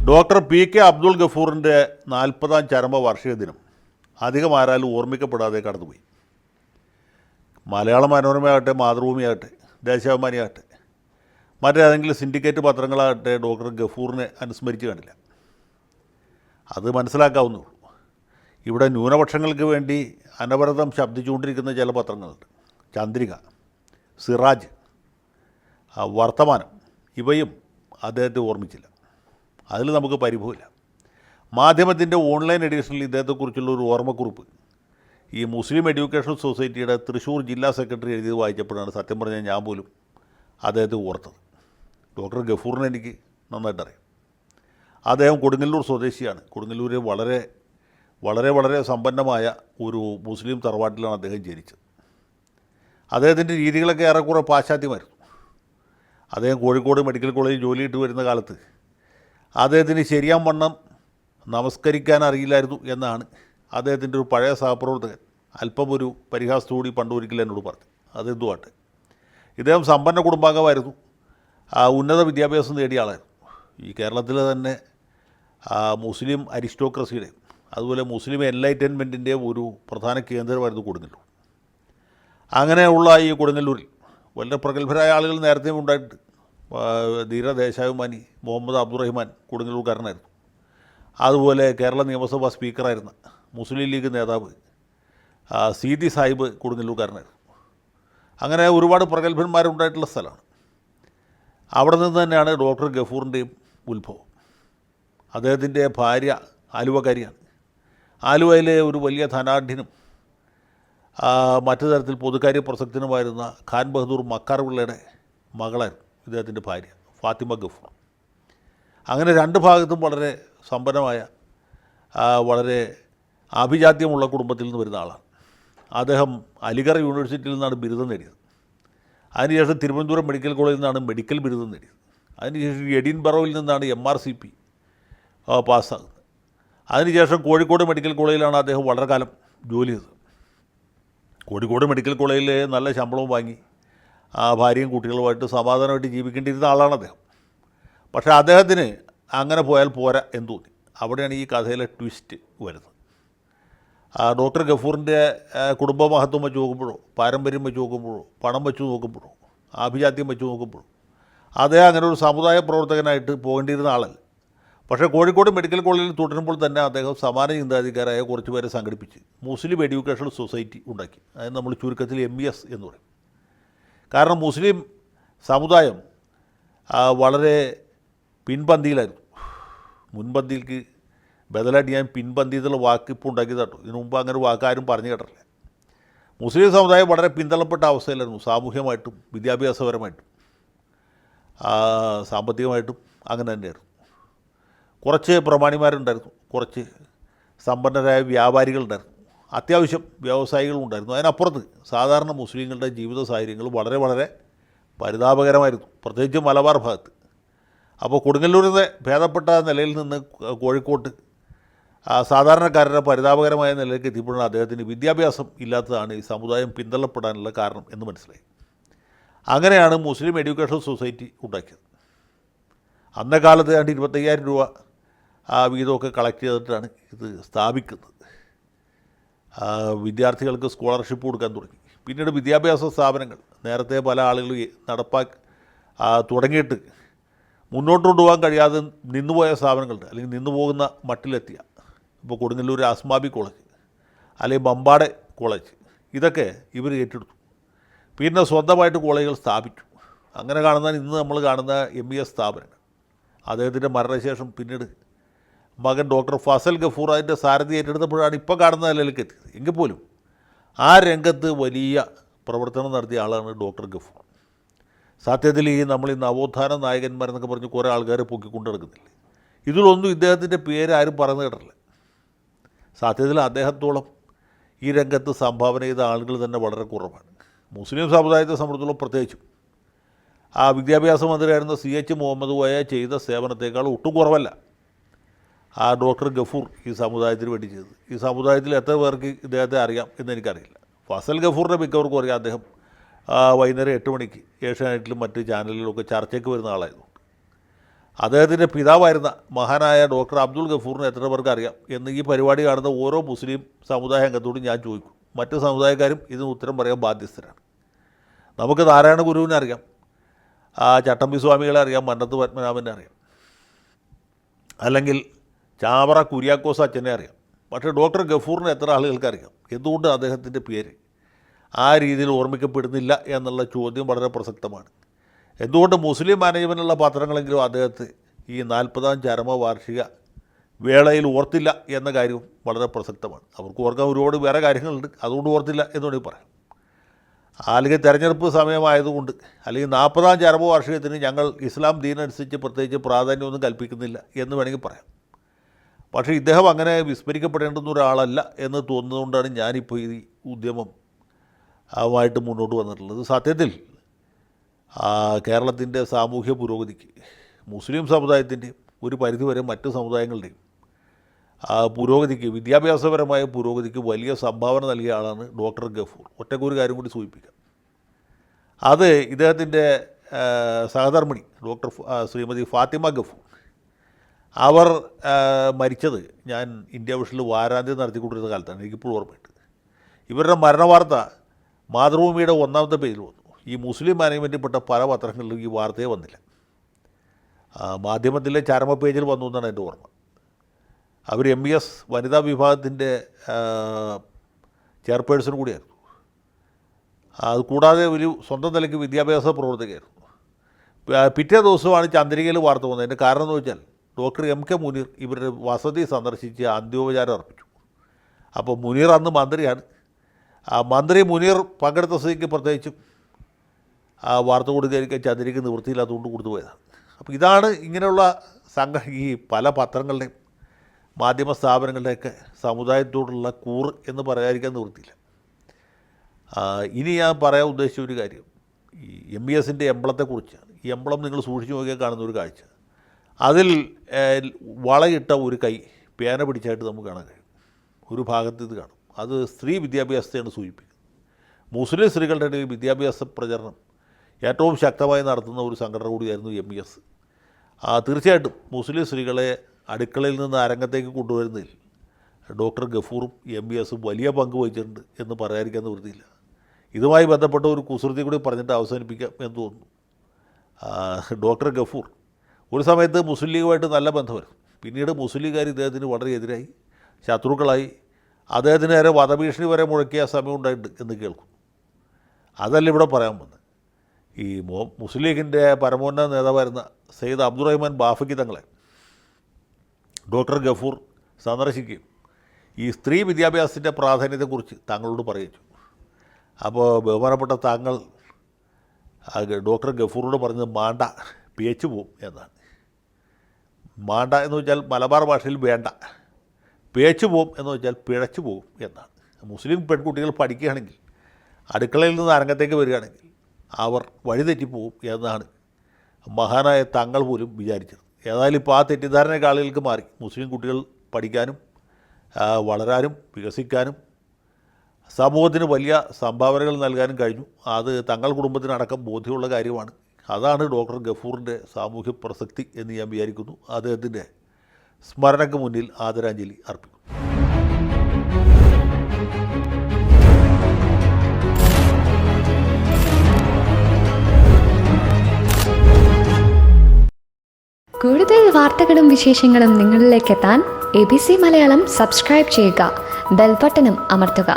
Doctor P K Abdul ഗഫൂറിൻ്റെ 40ാം ചരമവാർഷിക ദിനം അധികമാരാലും ഓർമ്മിക്കപ്പെടാതെ കടന്നുപോയി. മലയാള മനോരമയാകട്ടെ, മാതൃഭൂമിയാകട്ടെ, ദേശാഭിമാനിയാകട്ടെ, മറ്റേതെങ്കിലും സിൻഡിക്കേറ്റ് പത്രങ്ങളാകട്ടെ ഡോക്ടർ ഗഫൂറിനെ അനുസ്മരിച്ച് കണ്ടില്ല. അത് മനസ്സിലാക്കാവുന്നുള്ളൂ. ഇവിടെ ന്യൂനപക്ഷങ്ങൾക്ക് വേണ്ടി അനവരതം ശബ്ദിച്ചുകൊണ്ടിരിക്കുന്ന ചില പത്രങ്ങളുണ്ട്. ചന്ദ്രിക, സിറാജ്, വർത്തമാനം, ഇവയും അദ്ദേഹത്തെ ഓർമ്മിച്ചില്ല. അതിൽ നമുക്ക് പരിഭവമില്ല. മാധ്യമത്തിൻ്റെ ഓൺലൈൻ എഡിഷനിൽ ഇദ്ദേഹത്തെക്കുറിച്ചുള്ള ഒരു ഓർമ്മക്കുറിപ്പ് ഈ മുസ്ലിം എഡ്യൂക്കേഷൻ സൊസൈറ്റിയുടെ തൃശ്ശൂർ ജില്ലാ സെക്രട്ടറി എഴുതിയത് വായിച്ചപ്പോഴാണ് സത്യം പറഞ്ഞാൽ ഞാൻ പോലും അദ്ദേഹത്തെ ഓർത്തത്. ഡോക്ടർ ഗഫൂറിനെ എനിക്ക് നന്നായിട്ടറിയാം. അദ്ദേഹം കൊടുങ്ങല്ലൂർ സ്വദേശിയാണ്. കൊടുങ്ങല്ലൂരിൽ വളരെ വളരെ വളരെ സമ്പന്നമായ ഒരു മുസ്ലിം തറവാട്ടിലാണ് അദ്ദേഹം ജനിച്ചത്. അദ്ദേഹത്തിൻ്റെ രീതികളൊക്കെ ഏറെക്കുറെ പാശ്ചാത്യമായിരുന്നു. അദ്ദേഹം കോഴിക്കോട് മെഡിക്കൽ കോളേജിൽ ജോലിയിട്ട് വരുന്ന കാലത്ത് അദ്ദേഹത്തിന് ശരിയാൻ വണ്ണം നമസ്കരിക്കാൻ അറിയില്ലായിരുന്നു എന്നാണ് അദ്ദേഹത്തിൻ്റെ ഒരു പഴയ സഹപ്രവർത്തകൻ അല്പം ഒരു പരിഹാസത്തോടി പണ്ടൊരിക്കൽ എന്നോട് പറഞ്ഞു. അതെന്തുമാട്ടെ, ഇദ്ദേഹം സമ്പന്ന കുടുംബാംഗമായിരുന്നു. ഉന്നത വിദ്യാഭ്യാസം നേടിയ ആളായിരുന്നു. ഈ കേരളത്തിലെ തന്നെ മുസ്ലിം അരിസ്റ്റോക്രസിയുടെ അതുപോലെ മുസ്ലിം എൻലൈറ്റൻമെൻറ്റിൻ്റെ ഒരു പ്രധാന കേന്ദ്രമായിരുന്നു കൊടുങ്ങല്ലൂർ. അങ്ങനെയുള്ള ഈ കൊടുങ്ങല്ലൂരിൽ വളരെ പ്രഗത്ഭരായ ആളുകൾ നേരത്തെ ഉണ്ടായിട്ടുണ്ട്. ധീരദേശാഭിമാനി മുഹമ്മദ് അബ്ദുറഹിമാൻ കൊടുങ്ങല്ലൂർക്കാരനായിരുന്നു. അതുപോലെ കേരള നിയമസഭാ സ്പീക്കറായിരുന്ന മുസ്ലിം ലീഗ് നേതാവ് സീതി സാഹിബ് കൊടുങ്ങല്ലൂർക്കാരനായിരുന്നു. അങ്ങനെ ഒരുപാട് പ്രഗത്ഭന്മാരുണ്ടായിട്ടുള്ള സ്ഥലമാണ്. അവിടെ നിന്ന് തന്നെയാണ് ഡോക്ടർ ഗഫൂറിൻ്റെയും ഉത്ഭവം. അദ്ദേഹത്തിൻ്റെ ഭാര്യ ആലുവക്കാരിയാണ്. ആലുവയിലെ ഒരു വലിയ ധനാഢ്യനും മറ്റു തരത്തിൽ പൊതുകാര്യ പ്രസക്തനുമായിരുന്ന ഖാൻ ബഹദൂർ മക്കാർ പിള്ളയുടെ മകളായിരുന്നു ഇദ്ദേഹത്തിൻ്റെ ഭാര്യ ഫാത്തിമ ഗഫൂർ. അങ്ങനെ രണ്ട് ഭാഗത്തും വളരെ സമ്പന്നമായ വളരെ ആഭിജാത്യമുള്ള കുടുംബത്തിൽ നിന്ന് വരുന്ന ആളാണ്. അദ്ദേഹം അലിഗർ യൂണിവേഴ്സിറ്റിയിൽ നിന്നാണ് ബിരുദം നേടിയത്. അതിനുശേഷം തിരുവനന്തപുരം മെഡിക്കൽ കോളേജിൽ നിന്നാണ് മെഡിക്കൽ ബിരുദം നേടിയത്. അതിനുശേഷം എഡിൻബറോയിൽ നിന്നാണ് MRCP പാസ്സാകുന്നത്. അതിനുശേഷം കോഴിക്കോട് മെഡിക്കൽ കോളേജിലാണ് അദ്ദേഹം വളരെ കാലം ജോലി ചെയ്തത്. കോഴിക്കോട് മെഡിക്കൽ കോളേജിൽ നല്ല ശമ്പളവും വാങ്ങി ഭാര്യയും കുട്ടികളുമായിട്ട് സമാധാനമായിട്ട് ജീവിക്കേണ്ടിയിരുന്ന ആളാണ് അദ്ദേഹം. പക്ഷേ അദ്ദേഹത്തിന് അങ്ങനെ പോയാൽ പോരാ എന്ന് തോന്നി. അവിടെയാണ് ഈ കഥയിലെ ട്വിസ്റ്റ് വരുന്നത്. ഡോക്ടർ ഗഫൂറിൻ്റെ കുടുംബ മഹത്വം വെച്ച് നോക്കുമ്പോഴോ, പാരമ്പര്യം വെച്ച് നോക്കുമ്പോഴോ, പണം വെച്ച് നോക്കുമ്പോഴോ, ആഭിജാത്യം വെച്ച് നോക്കുമ്പോഴോ അദ്ദേഹം അങ്ങനെ ഒരു സമുദായ പ്രവർത്തകനായിട്ട് പോകേണ്ടിയിരുന്ന ആളല്ല. പക്ഷേ കോഴിക്കോട് മെഡിക്കൽ കോളേജിൽ തുടരുമ്പോൾ തന്നെ അദ്ദേഹം സമാന ചിന്താധികാരായ കുറച്ച് പേരെ സംഘടിപ്പിച്ച് മുസ്ലിം എഡ്യൂക്കേഷൻ സൊസൈറ്റി ഉണ്ടാക്കി. അതായത് നമ്മൾ ചുരുക്കത്തിൽ MES എന്ന് പറയും. കാരണം മുസ്ലിം സമുദായം വളരെ പിൻപന്തിയിലായിരുന്നു. മുൻപന്തിയിലേക്ക് ബദലായിട്ട് ഞാൻ പിൻപന്തി എന്നുള്ള വാക്ക് ഇപ്പോൾ ഉണ്ടാക്കിയതാട്ടോ. ഇതിനു മുമ്പ് അങ്ങനെ വാക്ക് ആരും പറഞ്ഞു കേട്ടില്ല. മുസ്ലിം സമുദായം വളരെ പിന്തള്ളപ്പെട്ട അവസ്ഥയിലായിരുന്നു. സാമൂഹ്യമായിട്ടും വിദ്യാഭ്യാസപരമായിട്ടും സാമ്പത്തികമായിട്ടും അങ്ങനെ തന്നെയായിരുന്നു. കുറച്ച് പ്രമാണിമാരുണ്ടായിരുന്നു, കുറച്ച് സമ്പന്നരായ വ്യാപാരികളുണ്ടായിരുന്നു, അത്യാവശ്യം വ്യവസായികളുണ്ടായിരുന്നു. അതിനപ്പുറത്ത് സാധാരണ മുസ്ലിങ്ങളുടെ ജീവിത സാഹചര്യങ്ങൾ വളരെ വളരെ പരിതാപകരമായിരുന്നു, പ്രത്യേകിച്ച് മലബാർ ഭാഗത്ത്. അപ്പോൾ കൊടുങ്ങല്ലൂരിൻ്റെ ഭേദപ്പെട്ട നിലയിൽ നിന്ന് കോഴിക്കോട്ട് സാധാരണക്കാരുടെ പരിതാപകരമായ നിലയിലേക്ക് എത്തിയപ്പോഴാണ് അദ്ദേഹത്തിന് വിദ്യാഭ്യാസം ഇല്ലാത്തതാണ് ഈ സമുദായം പിന്തള്ളപ്പെടാനുള്ള കാരണം എന്ന് മനസ്സിലായി. അങ്ങനെയാണ് മുസ്ലിം എഡ്യൂക്കേഷൻ സൊസൈറ്റി ഉണ്ടാക്കിയത്. അന്നക്കാലത്ത് 25,000 രൂപ വീതമൊക്കെ കളക്ട് ചെയ്തിട്ടാണ് ഇത് സ്ഥാപിക്കുന്നത്. വിദ്യാർത്ഥികൾക്ക് സ്കോളർഷിപ്പ് കൊടുക്കാൻ തുടങ്ങി. പിന്നീട് വിദ്യാഭ്യാസ സ്ഥാപനങ്ങൾ നേരത്തെ പല ആളുകൾ തുടങ്ങിയിട്ട് മുന്നോട്ട് കൊണ്ടുപോകാൻ കഴിയാതെ നിന്നുപോയ സ്ഥാപനങ്ങളുണ്ട്, അല്ലെങ്കിൽ നിന്നു പോകുന്ന മട്ടിലെത്തിയ, ഇപ്പോൾ കൊടുങ്ങല്ലൂർ അസ്മാബി കോളേജ് അല്ലെങ്കിൽ ബമ്പാടെ കോളേജ്, ഇതൊക്കെ ഇവർ ഏറ്റെടുത്തു. പിന്നെ സ്വന്തമായിട്ട് കോളേജുകൾ സ്ഥാപിച്ചു. അങ്ങനെ കാണുന്ന ഇന്ന് നമ്മൾ കാണുന്ന MES സ്ഥാപനങ്ങൾ അദ്ദേഹത്തിൻ്റെ മരണശേഷം പിന്നീട് മകൻ ഡോക്ടർ ഫസൽ ഗഫൂർ അതിൻ്റെ സാരഥി ഏറ്റെടുത്തപ്പോഴാണ് ഇപ്പോൾ കാണുന്ന നിലയിലേക്ക് എത്തിയത്. എങ്കിൽ പോലും ആ രംഗത്ത് വലിയ പ്രവർത്തനം നടത്തിയ ആളാണ് ഡോക്ടർ ഗഫൂർ. സത്യത്തിൽ നമ്മൾ ഈ നവോത്ഥാന നായകന്മാരെന്നൊക്കെ പറഞ്ഞ് കുറേ ആൾക്കാരെ പൊക്കിക്കൊണ്ട് നടക്കുന്നില്ലേ, ഇതിലൊന്നും ഇദ്ദേഹത്തിൻ്റെ പേര് ആരും പറഞ്ഞു കേട്ടില്ല. സത്യത്തിൽ അദ്ദേഹത്തോളം ഈ രംഗത്ത് സംഭാവന ചെയ്ത ആളുകൾ തന്നെ വളരെ കുറവാണ്. മുസ്ലിം സമുദായത്തെ സംബന്ധിച്ചിടത്തോളം പ്രത്യേകിച്ചും വിദ്യാഭ്യാസ മന്ത്രിയായിരുന്ന CH മുഹമ്മദ് കോയ ചെയ്ത സേവനത്തേക്കാൾ ഒട്ടും കുറവല്ല ഡോക്ടർ ഗഫൂർ ഈ സമുദായത്തിന് വേണ്ടി ചെയ്തത്. ഈ സമുദായത്തിൽ എത്ര പേർക്ക് ഇദ്ദേഹത്തെ അറിയാം എന്നെനിക്കറിയില്ല. ഫസൽ ഗഫൂറിനെ മിക്കവർക്കും അറിയാം. അദ്ദേഹം വൈകുന്നേരം 8 മണിക്ക് ഏഷ്യാനെറ്റിലും മറ്റ് ചാനലിലുമൊക്കെ ചർച്ചയ്ക്ക് വരുന്ന ആളായിരുന്നു. അദ്ദേഹത്തിൻ്റെ പിതാവായിരുന്ന മഹാനായ ഡോക്ടർ അബ്ദുൽ ഗഫൂറിന് എത്ര പേർക്ക് അറിയാം എന്ന് ഈ പരിപാടി കാണുന്ന ഓരോ മുസ്ലിം സമുദായ അംഗത്തോടും ഞാൻ ചോദിക്കും. മറ്റ് സമുദായക്കാരും ഇതിന് ഉത്തരം പറയാൻ ബാധ്യസ്ഥരാണ്. നമുക്ക് നാരായണ ഗുരുവിനെ അറിയാം, ചട്ടമ്പി സ്വാമികളെ അറിയാം, മന്നത്ത് പത്മനാഭനെ അറിയാം, അല്ലെങ്കിൽ ചാവറ കുര്യാക്കോസ് അച്ഛനെ അറിയാം. പക്ഷേ ഡോക്ടർ ഗഫൂറിനെ എത്ര ആളുകൾക്ക് അറിയാം? എന്തുകൊണ്ട് അദ്ദേഹത്തിൻ്റെ പേര് ആ രീതിയിൽ ഓർമ്മിക്കപ്പെടുന്നില്ല എന്നുള്ള ചോദ്യം വളരെ പ്രസക്തമാണ്. എന്തുകൊണ്ട് മുസ്ലിം മാനേജ്മെൻറ്റുള്ള പത്രങ്ങളെങ്കിലും അദ്ദേഹത്തെ ഈ 40ാം ചരമവാർഷിക വേളയിൽ ഓർത്തില്ല എന്ന കാര്യം വളരെ പ്രസക്തമാണ്. അവർക്ക് ഓർക്കാൻ ഒരുപാട് വേറെ കാര്യങ്ങളുണ്ട്, അതുകൊണ്ട് ഓർത്തില്ല എന്ന് വേണമെങ്കിൽ പറയാം. അല്ലെങ്കിൽ തെരഞ്ഞെടുപ്പ് സമയമായതുകൊണ്ട്, അല്ലെങ്കിൽ 40ാം ചരമവാർഷികത്തിന് ഞങ്ങൾ ഇസ്ലാം ദീനനുസരിച്ച് പ്രത്യേകിച്ച് പ്രാധാന്യമൊന്നും കൽപ്പിക്കുന്നില്ല എന്ന് വേണമെങ്കിൽ പറയാം. പക്ഷേ ഇദ്ദേഹം അങ്ങനെ വിസ്മരിക്കപ്പെടേണ്ടുന്ന ഒരാളല്ല എന്ന് തോന്നുന്നതുകൊണ്ടാണ് ഞാനിപ്പോൾ ഈ ഉദ്യമം ആയിട്ട് മുന്നോട്ട് വന്നിട്ടുള്ളത്. സത്യത്തിൽ കേരളത്തിൻ്റെ സാമൂഹ്യ പുരോഗതിക്ക്, മുസ്ലിം സമുദായത്തിൻ്റെയും ഒരു പരിധിവരെ മറ്റ് സമുദായങ്ങളുടെയും പുരോഗതിക്ക്, വിദ്യാഭ്യാസപരമായ പുരോഗതിക്ക് വലിയ സംഭാവന നൽകിയ ആളാണ് ഡോക്ടർ ഗഫൂർ. ഒറ്റക്കൊരു കാര്യം കൂടി സൂചിപ്പിക്കാം. അത് ഇദ്ദേഹത്തിൻ്റെ സഹധർമ്മിണി ശ്രീമതി ഫാത്തിമ ഗഫൂർ, അവർ മരിച്ചത് ഞാൻ ഇന്ത്യ വിഷനിൽ വാരാന്ത്യം നടത്തിക്കൊണ്ടിരുന്ന കാലത്താണ്. എനിക്കിപ്പോഴും ഓർമ്മയുണ്ട്. ഇവരുടെ മരണവാർത്ത മാതൃഭൂമിയുടെ 1ാമത്തെ പേജിൽ വന്നു. ഈ മുസ്ലിം മാനേജ്മെൻറ്റിൽപ്പെട്ട പല പത്രങ്ങളിലും ഈ വാർത്തയെ വന്നില്ല. മാധ്യമത്തിലെ ചരമ പേജിൽ വന്നു എന്നാണ് എൻ്റെ ഓർമ്മ. അവർ MBS വനിതാ വിഭാഗത്തിൻ്റെ ചെയർപേഴ്സൺ കൂടിയായിരുന്നു. അതുകൂടാതെ ഒരു സ്വന്തം നിലയ്ക്ക് വിദ്യാഭ്യാസ പ്രവർത്തകയായിരുന്നു. പിറ്റേ ദിവസമാണ് ചന്ദ്രികയിൽ വാർത്ത വന്നത്. അതിൻ്റെ കാരണം എന്ന് വെച്ചാൽ ഡോക്ടർ MK മുനീർ ഇവരുടെ വസതി സന്ദർശിച്ച് അന്ത്യോപചാരം അർപ്പിച്ചു. അപ്പോൾ മുനീർ അന്ന് മന്ത്രിയാണ്. മന്ത്രി മുനീർ പങ്കെടുത്ത സ്ഥിതിക്ക് പ്രത്യേകിച്ചും വാർത്ത കൊടുക്കാൻ ചന്ദ്രിക നിവൃത്തിയില്ലാത്തതുകൊണ്ട് കൊടുത്തുപോയതാണ്. അപ്പോൾ ഇതാണ് ഇങ്ങനെയുള്ള ഈ പല പത്രങ്ങളുടെയും മാധ്യമ സ്ഥാപനങ്ങളുടെയൊക്കെ സമുദായത്തോടുള്ള കൂറ് എന്ന് പറയാതിരിക്കാൻ നിവൃത്തിയില്ല. ഇനി ഞാൻ പറയാൻ ഉദ്ദേശിച്ച ഒരു കാര്യം ഈ MBSൻ്റെ എംബ്ലത്തെക്കുറിച്ചാണ്. ഈ എംബ്ലം നിങ്ങൾ സൂക്ഷിച്ചു നോക്കിയാൽ കാണുന്ന ഒരു കാഴ്ച, അതിൽ വളയിട്ട ഒരു കൈ പേന പിടിച്ചായിട്ട് നമുക്ക് കാണാൻ കഴിയും. ഒരു ഭാഗത്ത് ഇത് കാണും. അത് സ്ത്രീ വിദ്യാഭ്യാസത്തെയാണ് സൂചിപ്പിക്കുന്നത്. മുസ്ലിം സ്ത്രീകളുടെ ഇടയിൽ വിദ്യാഭ്യാസ പ്രചരണം ഏറ്റവും ശക്തമായി നടത്തുന്ന ഒരു സംഘടന കൂടിയായിരുന്നു MBS. തീർച്ചയായിട്ടും മുസ്ലിം സ്ത്രീകളെ അടുക്കളയിൽ നിന്ന് അരങ്ങത്തേക്ക് കൊണ്ടുവരുന്നതിൽ ഡോക്ടർ ഗഫൂറും MBSും വലിയ പങ്ക് വഹിച്ചിട്ടുണ്ട് എന്ന് പറയാതിരിക്കാൻ നിവൃത്തിയില്ല. ഇതുമായി ബന്ധപ്പെട്ട ഒരു കുസൃതി കൂടി പറഞ്ഞിട്ട് അവസാനിപ്പിക്കാം എന്ന് തോന്നുന്നു. ഡോക്ടർ ഗഫൂർ ഒരു സമയത്ത് മുസ്ലിം ലീഗുമായിട്ട് നല്ല ബന്ധമായിരുന്നു. പിന്നീട് മുസ്ലിം ലീഗുകാർ ഇദ്ദേഹത്തിന് വളരെ എതിരായി, ശത്രുക്കളായി, അദ്ദേഹത്തിന് നേരെ വധഭീഷണി വരെ മുഴക്കിയ സമയം ഉണ്ടായിട്ടുണ്ട് എന്ന് കേൾക്കുന്നു. അതല്ല ഇവിടെ പറയാൻ വന്നത്. ഈ മുസ്ലിം ലീഗിൻ്റെ പരമോന്നത നേതാവായിരുന്ന സയ്യിദ് അബ്ദുറഹ്മാൻ ബാഫക്കി തങ്ങളെ ഡോക്ടർ ഗഫൂർ സന്ദർശിക്കുകയും ഈ സ്ത്രീ വിദ്യാഭ്യാസത്തിൻ്റെ പ്രാധാന്യത്തെക്കുറിച്ച് താങ്കളോട് പറയിച്ചു. അപ്പോൾ ബഹുമാനപ്പെട്ട താങ്കൾ ഡോക്ടർ ഗഫൂറിനോട് പറഞ്ഞത് മാണ്ട, പിഴച്ചു പോവും എന്നാണ്. മാണ്ട എന്ന് വെച്ചാൽ മലബാർ ഭാഷയിൽ വേണ്ട, പിഴച്ചു പോവും എന്ന് വെച്ചാൽ പിഴച്ചു പോവും എന്നാണ്. മുസ്ലിം പെൺകുട്ടികൾ പഠിക്കുകയാണെങ്കിൽ, അടുക്കളയിൽ നിന്ന് അരങ്ങത്തേക്ക് വരികയാണെങ്കിൽ അവർ വഴിതെറ്റിപ്പോവും എന്നാണ് മഹാനായ തങ്ങൾ പോലും വിചാരിച്ചത്. ഏതായാലും ഇപ്പോൾ ആ തെറ്റിദ്ധാരണയൊക്കെ ആളുകൾക്ക് മാറി. മുസ്ലിം കുട്ടികൾ പഠിക്കാനും വളരാനും വികസിക്കാനും സമൂഹത്തിന് വലിയ സംഭാവനകൾ നൽകാനും കഴിഞ്ഞു. അത് തങ്ങൾ കുടുംബത്തിനടക്കം ബോധ്യമുള്ള കാര്യമാണ്. അതാണ് ഡോക്ടർ ഗഫൂറിൻ്റെ സാമൂഹ്യ പ്രസക്തി എന്ന് ഞാൻ വിചാരിക്കുന്നു. അദ്ദേഹത്തിൻ്റെ സ്മരണയ്ക്ക് മുന്നിൽ ആദരാഞ്ജലി അർപ്പിക്കുന്നു. കൂടുതൽ വാർത്തകളും വിശേഷങ്ങളും നിങ്ങളിലേക്ക് എത്താൻ ABC മലയാളം സബ്സ്ക്രൈബ് ചെയ്യുക, ബെൽ ബട്ടണും അമർത്തുക.